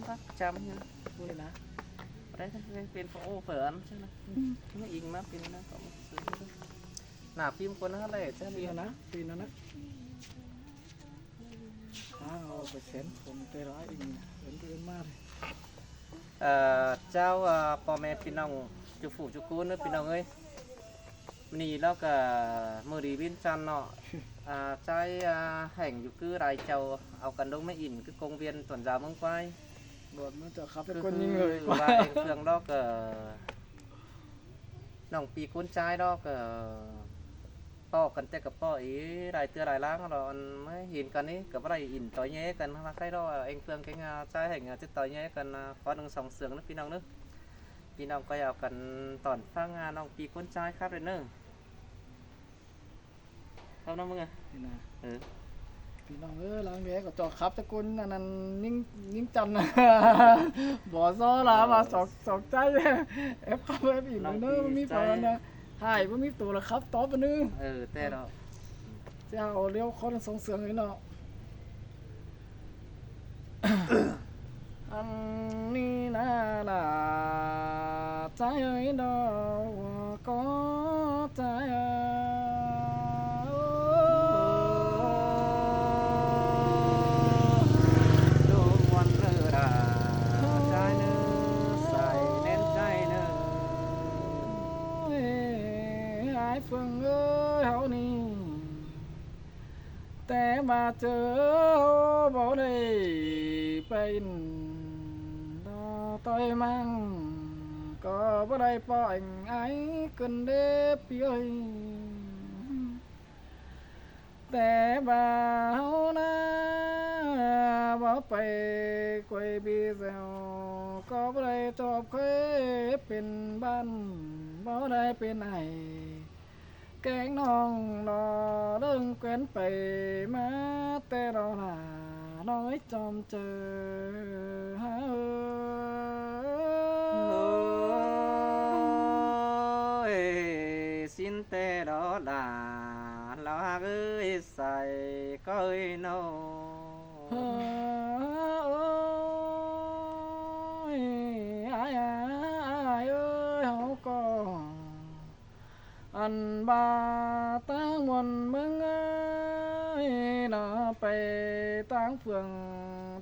รักจำเนี่ยพูดนะได้เป็นโอเฟิร์นใช่ไหมไม่อิงมาเป็นนะก็ซื้อหนาพิมพ์คนนั้นเลยใช่ไหมนะปีนั้นนะเอาไปเซ็นผมใจร้ายอีกเห็นเรื่องมากเลยเจ้าพ่อแม่พี่น้องจุฝูจุกูนึกพี่น้องเอ้ยนี่แล้วก็มือดีวินจันเนาะใจแห่งอยู่คือไรเจ้าเอากันดงไม่อินคือcông viên tuần giáo mông quayบทมันจะขับเป็นคนยิงเลยว่าเองเครื่องดอกน้องปีคุ้นใจดอกป้อกันแต่กับป้ออีไรเตือไรล้างเราไม่เห็นกันนี่กับอะไรอินต่อยแย่กันมาใครดอกเองเครื่องแข่งใจแห่งจะต่อยแย่กันขอหนึ่งสองเสืองนะพี่น้องนึกพี่น้องก็เอากันตอนฟังน้องปีคุ้นใจครับเลยเนอะทำน้ำมึงอ่ะพี่น้องหลังเด็กก็จอดขับตะกุนนั่นนิ่งจันนะบ่อซ้อละมาสอกใจเอฟเข้าเอฟอีกเนอะมีตัวนะหายว่ามีตัวละครับต่อไปนึงแต่เราจะเอาเลี้ยวคนสองเสืองเลยเนาะอันนี้น่าละใจดอกก็ใจเฟื่องเอ้ยเฮานี่แต่มาเจอบ่ได้เป็นดอต้อยมั่งก็บ่ได้ปล่อยไอ้ขึ้นเด้พี่เอ้ยแต่บ่าเฮานะบ่ไปกวยบีเซลก็บ่ได้จบเคยเป็นบ้านบ่ได้เป็นไอ้แกงน้องรอเรื่องเกว้นไปมาแต่เราหาน้อยจอมเจอหาสิ้นแต่เราหลาเราเอ้ยใส่ก็เอ้ยโนอันบาตั้งวันเมืองเอ้ยน่าไปตั้งเฟือง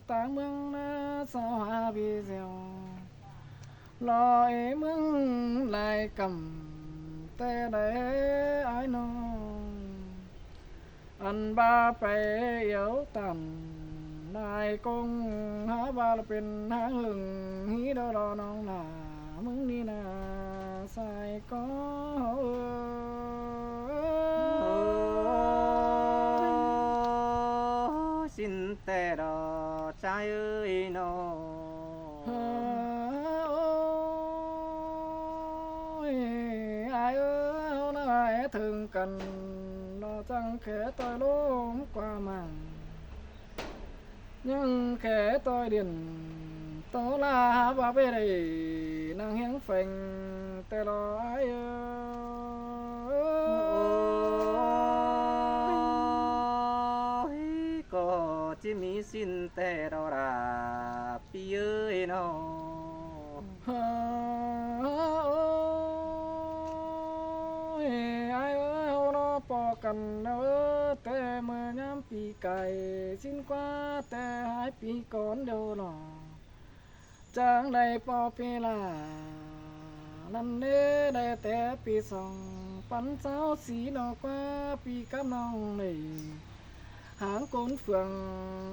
ตั้งเมืองน่าสาวหาบีเซียวรอเอเมืองลายกำแต่ได้ไอ้น้องอันบาไปเหี่ยวต่ำนายกงหาบาเป็นหางหึงฮีดอรอน้องหนามึงนี่นาใส่ก็สิ้นแต่ดอใจเอ้ยโนไอ้เอ้ยน่าแอบถึงกันนอจังแค่ต่อยล้มกว่ามั่งยังแค่ต่อยเด่นโตลาบ่ไปได้นางเฮียงเฟ่งแต่รอไอ้ก็จะมีสิ้นแต่เราราพี่เอ้ยน้องไอ้เอ้ยเราปอกันแต่เมื่อยามปีไก่สิ้นกว่าแต่หายปีก่อนเดียวหนอจางได้ปอเพลานั่นเด้ได้แต่ปีสองปันเจ้าสีดอกกว่าปีกับน้องเลยหางโกนเฟือง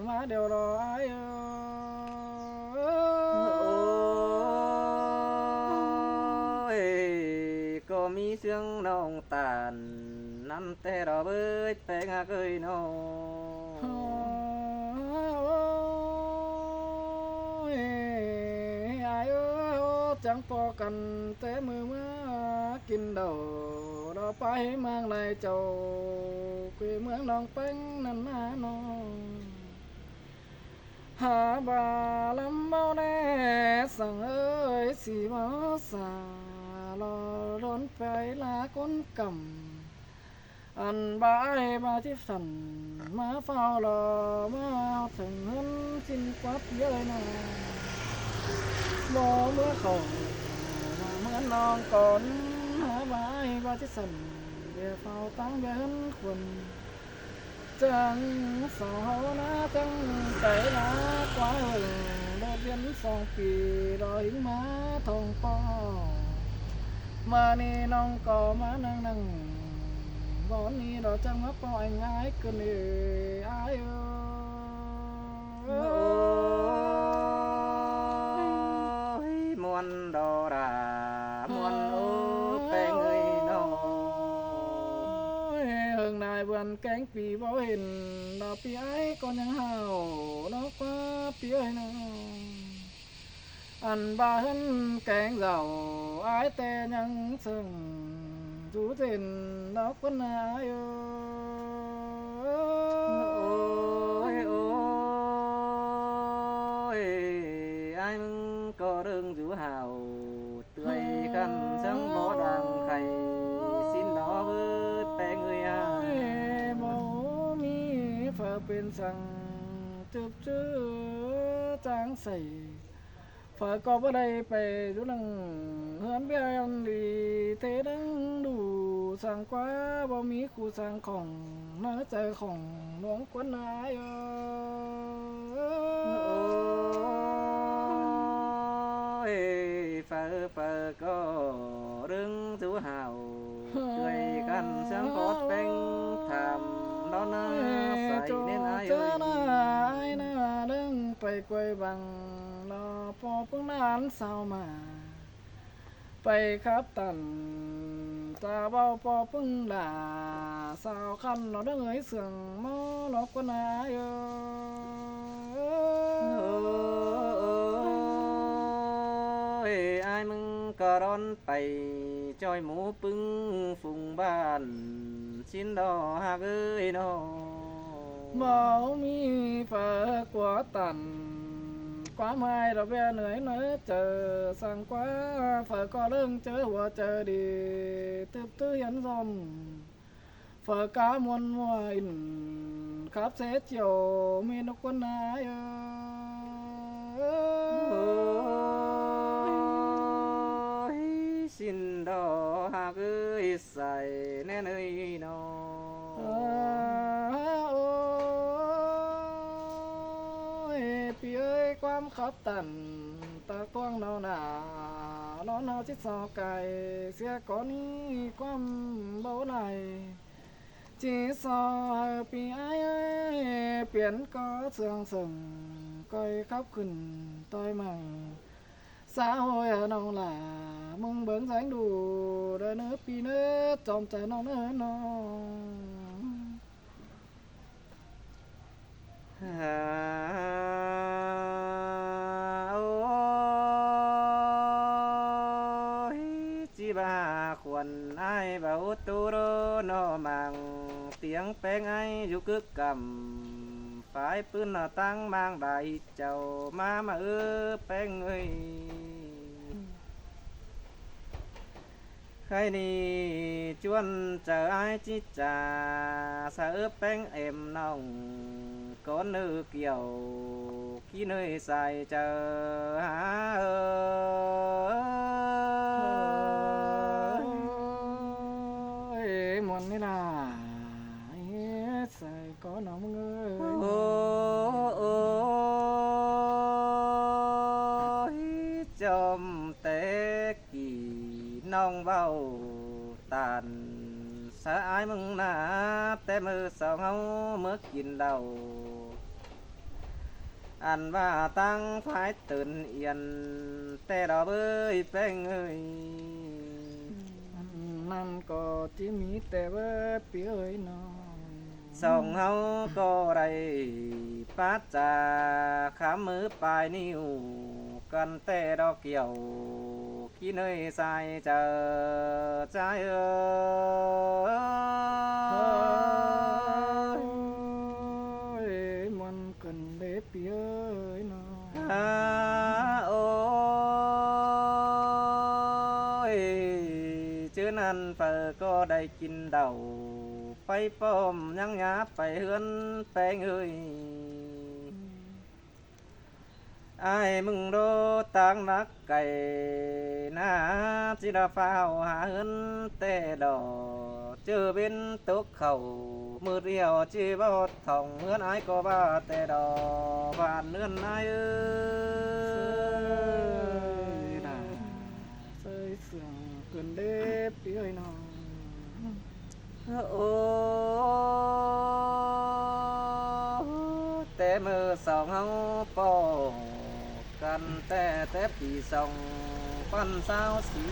มาเดี๋ยวรอไอ้ก็มีเสียงน้องตาลนั่นแต่เราเบิดแปลงเคยน้องจังปอกันแต่มือมากินเดาเราไปเมืองไรเจ้าคุยเมืองน้องเป้งนั่นนาน้องหาบาลำเบาแน่สั่งเอ้ยสีมาสารอร้อนไปลาคนกำอันบายมาที่สันมาเฝ้ารอมาถึงเงินสิ้นกวัดเยอะเลยนะ บ่เมื่อเขามาเหมือนน้องก่อนหาไม้ว่าที่สั่นเดี๋ยวเฝ้าตั้งเดินคนจังสาวนาจังใจลากว่าเอิงโดดเรียน2 ปีรอหิงมาทองป้อมานี่น้องก็มานั่งบ่นี้เราจังมาปล่อยง่ายเกินเลยอายโอ้ยมวนดอรามวนโอ้แป้งเอ้ยน้อง เฮิงนายเบือนแกงปีบ่เห็นดอกปีไอ้ก็ยังเห่าดอกว่าปีไอ้น้องอันบ้านแกงเหล่าไอ้แต่ยังซึ่งจูเจนดอกคนนายโอ้ยโอ้ยไอ้มึงก็เรื่องอยู่ห่าวเตยกันสังบ่ดังไข่สิ้นดอกเบิดแป้งเอ้ยอ้าย บ่มีฝาเป็นสั่งจึบจื้อจางใส่ฝาก็บ่ได้ไปดูนังเฮือนเบี้ยอันดีเทดังดูสั่งกว่าบ่มีคู่สั่งของเนื้อใจของหลวงกวนนายโอ้ยเฟอก็เรื่องจูห่าวด้วยกันเสียงกอดเป็นทำน้องนาใส่เน้นอาย เจอ เอ้ย หน้าไอ้หน้าเรื่องไปกวยบังรอพอเพิ่งนานเศร้ามา ไปครับตันตาเบาพอเพิ่งด่าสาวคันเราเด้งเอ้ยเสื่องมอหลอกกว่านาโอ้ยอายมึงก็ร้อนไปจอยหมูปึ้งฟุงบ้านชิ้นดอหักเอ้ยน้อง เมามีฝากว่าตันกว่าไม่เราเบียเหนื่อยเนื้อเจอสั่งกว่าฝาก็เริ่มเจอหัวเจอดีตึบตื้อยันซอมฝากามวนมัวอินขับเสเจียวมีนกคนนายโอ้ยสิ้นดอหักเอ้ยใส่แน่เอ้ยน้อง โอ้ยพี่เอ้ยความขับตันตาต้วงเนาหนาล้อนเนาจิตสอไก่เสียก่อนนี้ความเบาไหนจีซอปีไอ้เอ้ยเปลี่ยนก็เสื่องสึงก้อยขับขึ้นต้อยมั่งสาวเอ้ยน้องหล่ามึงเบิ่งแสงดูเด้อเนื้อปีเนื้อจอมใจน้องเนื้อน้อง ฮ่าโอ้ยจีบาควรไอ้ายเบาตูโรนอมังเตียงแป้งไอ้อยู่กึกกำฝ่ายปืนตั้งมางใบเจ้ามาแป้งเอ้ย ใครนี่ชวนเจอไอ้จิจ่าเสือแป้งเอ็มน้องก้อนนื้อเกี่ยวขี้เนยใส่เจอหาเอ้ยมวนนี่ล่ะเฮ็ดใส่ก้อนน้องมึงเอ้ย โอ้โอ้ยจอมแต่กี่น้องเบาตานสายมึงนาแต่มือสาวเฮาเมื่อกินเหล้า อันว่าตั้งฝ่ายตื่นเอียนแต่ดอกเอ้ยแป้งเอ้ย นั่นก็ที่มีแต่ว่าเปียเอ้ยน้อง ส่องเฮาก็ได้ปัดจาขามือปลายนิ้วกันแต่ดอกเกี่ยวขี้เนยใส่เจอใจเอ้ย ยมันกันเด็เปียเอ้ยน้อง โอ้ยชื่อนั้นเปิก็ได้กินเดาไปป้อมยังหยาไปเฮือนแปงเอ้ย ไอ้ายมึงโดตังนักไก่นาจิดาฟ้าวหาเงินแต่ดอกเจอเป็นตกเข่ามือเดียวจีบอดท่องเหมือนไอ้ายก็ว่าแต่ดอกบ้านเนือนนายเอ้ยนะ เสยเสื่องเกินเด็บเอ้ยน้อง โอ้แต่มือสองเฮาปองกันแต่ปีสองปันสาวสี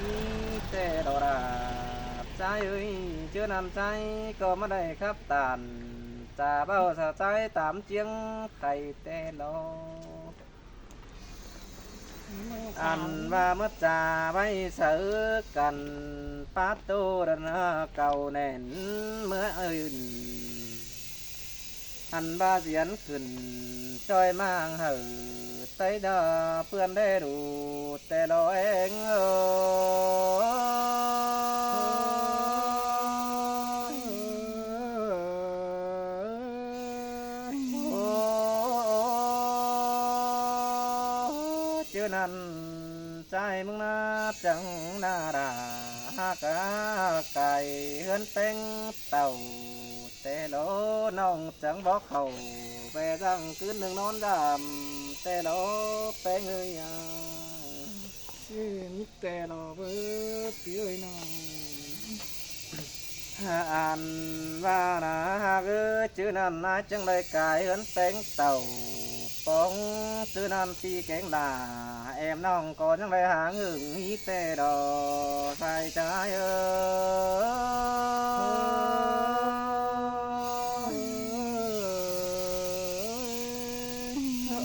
แต่ดอกราบใจเอ้ยเชื่อนำใจก็ไม่ได้ครับตานจะเบ้าสะใจตามเจียงไข่แต่ลอ อันว่าเมื่อจ่าไว้เสือกันปาตูดันเก่าแน่นเมื่ออื่นอันบาเสียนขึ้นจอยมางเหือไตดาเพื่อนได้ดูแต่เราเองโอ้เจ้านั้นใจมึงนาจังนาดาหากะไก่เฮือนเป็งเต่าแต่โลน้องจังบอกเขาไปจังคืนหนึ่งนอนดำแต่โลเป็งเอ้ย ชื่อมิแต่รอเบิดเอ้ยน้อง อ่านว่านะหากชื่อนั้นนายจังเลยกายเฮือนเป็งเต่าป้องชื่อนั้นตีแกงดาแอมน้องก็จังเลยหางหึงฮีแต่ดอใส่ใจเอ้ย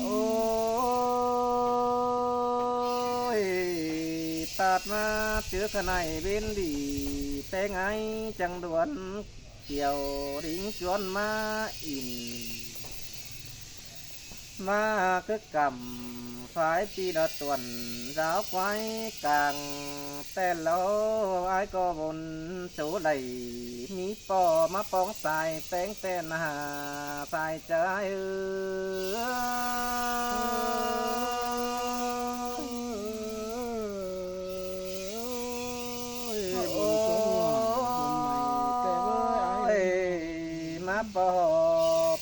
โอ้ยตัดมาเจอขนายเว้นดีแต่ไงจังด่วนเกี่ยวริงจวนมาอินมาคือกำฝ่ายปีดอตวนราวไว้กลางแต่โลไอ้ายก็บนสูไหลมีปอมาป้องสายแป้งแต่นหาสายใจเอ้ย บนตัวบนใหม่แต่เว้ยไอ้ มาปอ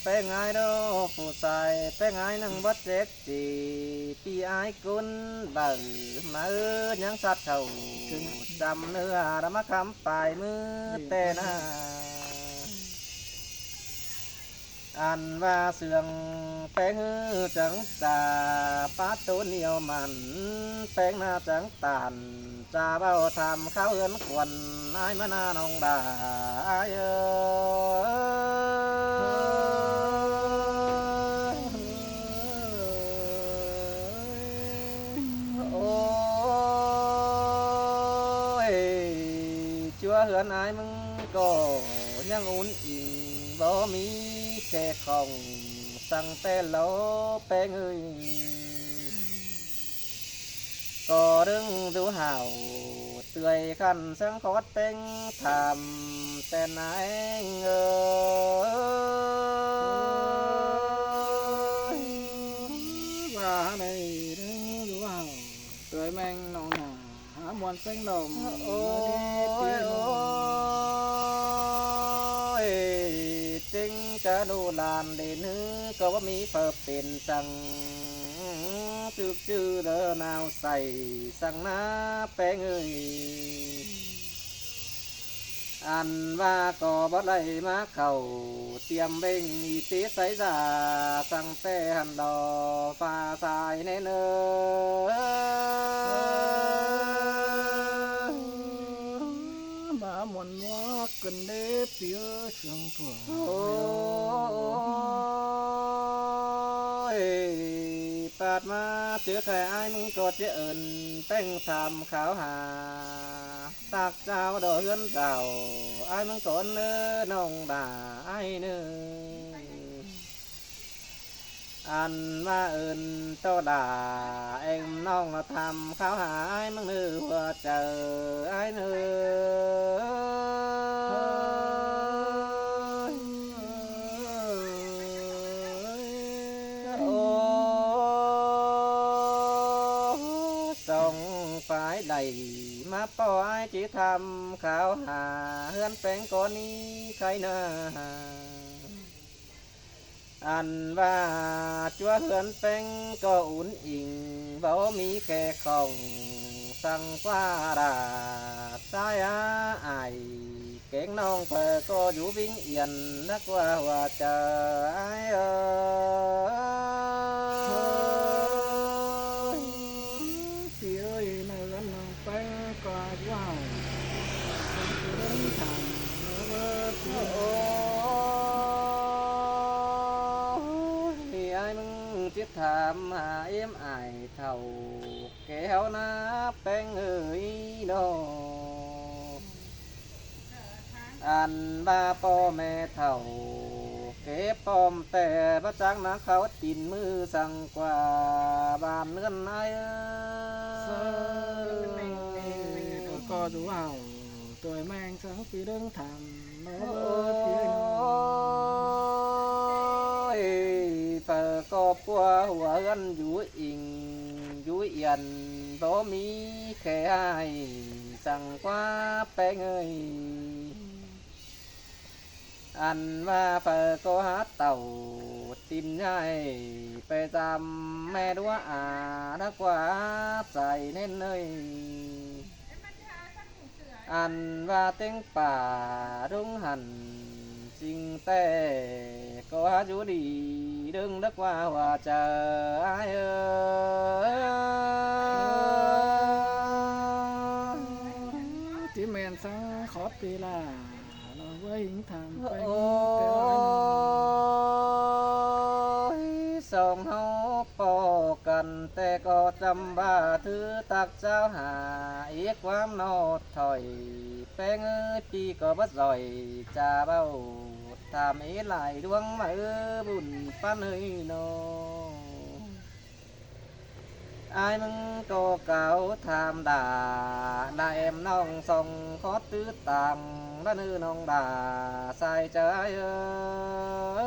แป้งไอ้ดอผู้ใส่แป้งไอ้นังบัดเจ็กจีปีไอ้กุนเบิ่งมายังสัตว์เขาจำเนื้อรำมาคำปลายมือแต่หน้าอันว่าเสื่องแป้งจังตาปาตัวเหนียวมันแป้งหน้าจังตานจะเบ้าทำข้าวเอื้อนควันไอ้มาหน้าน้องดาเอ้โอ้ยจัวเหือนไอ้มึงก็ยังอุ่นอิงบ่มีแค่ของสั่งแต่โลแป้งเอ้ย có đứng du hào tươi khăn sáng khót tinh thầm tên anh ơi ว่าในเรื่องดูว่าเตยแมงนองหนาหามวนเส้งลม ôi เตี้ยน ôi chính cả đồ làm để nữ có bác mỹ phợp tiền rằng trước chư đỡ nào xảy sang ná bé người ăn và có bắt lấy má khẩu tiêm bình y tế xảy ra sang tê hẳn đò pha xài nên ơi มามวนว่ากันเด้เปียเสียงถั่ว ôi tạt ma chứa khai aiมึงก็จะเอิญแป้งทำขาวหาตักเจ้าดอกเฮือนเก่าไอ้มึงก่อนเนื้อน้องด่าไอ้เนื้ออันมาเอิญเต้าด่าเอ็งน้องทำขาวหาไอ้มึงเนื้อว่าเจอไอ้เนื้อ โอ้ ใดมาปล่อยจีทำข่าวหาเฮือนแปลงก่อนนี้ใครนาอันว่าจัวเฮือนแป้งก็อุ่นอิงเบามีแก่ของสั่งกว่าดาสายอายเก่งน้องเปิก็อยู่วิ่งเอียนนักว่าจะไอายพี่เอ้ยในวันน้องแป้งก็ว้าวสังเดินทางเมื่อพี่ โอ้ยไอ้มึงจิตถามหาเอ็มไอายเท่าแก้วนะแป้งเอ้ยดอกอันบาพ่อแม่เท่าเก็บปอมแต่ประจักนักเขาตินมือสั่งกว่าบ้านเงินไอ้ก็ดูว้าวตัวแมงสังพี่เดินทางเมื่ โอ้ อพี่น้อง ยเปิดก็ปัวหัวกันอยู่อิงอยู่เอียนบ่มีแค่ให้สั่งกว่าแป้งเอ้ยอันว่าเปิดก็หาเต่าตินใหญ่ไปจำแม่ดัวนักว่าใส่เน้นเอ้ยอันว่าเต็งป่ารุ่งหันจริงแต่ก็หาอยู่ดีดึงนักว่าจะอายเอ้ย ที่แมนสังขอปีลาเราไว้หิงทำไป โอ้ แต่ว่าน้อง ยสองเฮาปอกันแต่ก็จำว่าถือตักเจ้าหาอีกความนอดถอยแป้งเอ้ยปีก็บ่จ่อยจ่าเบ้าทำอีหลายดวงมาบุญป้านเอ้ยน้องอายมึงก็เก่าทำด่าด่าเอ็มน้องส่งขอตื้อต่างและนื้อน้องด่าใส่ใจเอ้ย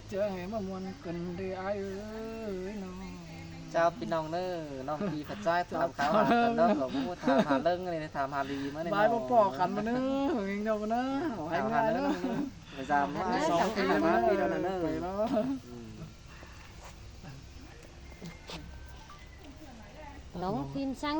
เจอให้มามวนกันได้อายเอ้ยน้อง เจ้าพี่น้องเน้อน้องพี่พระเจ้าถามเขาหากันเด้อของมูถามหาเรื่องอะไรถามหาลีมาเนี่ย บายบ่ปอกกันมาเนอะเองเจ้ามาเนอะเอาให้ ถามหา ง่าย เรื่ เน อง อะ ไปจามว่า สองปี ถาม มา หา เน พี่ อะ เท่านั้นเน้อ ไปเนาะ อืม น้องพิมพ์สั่ง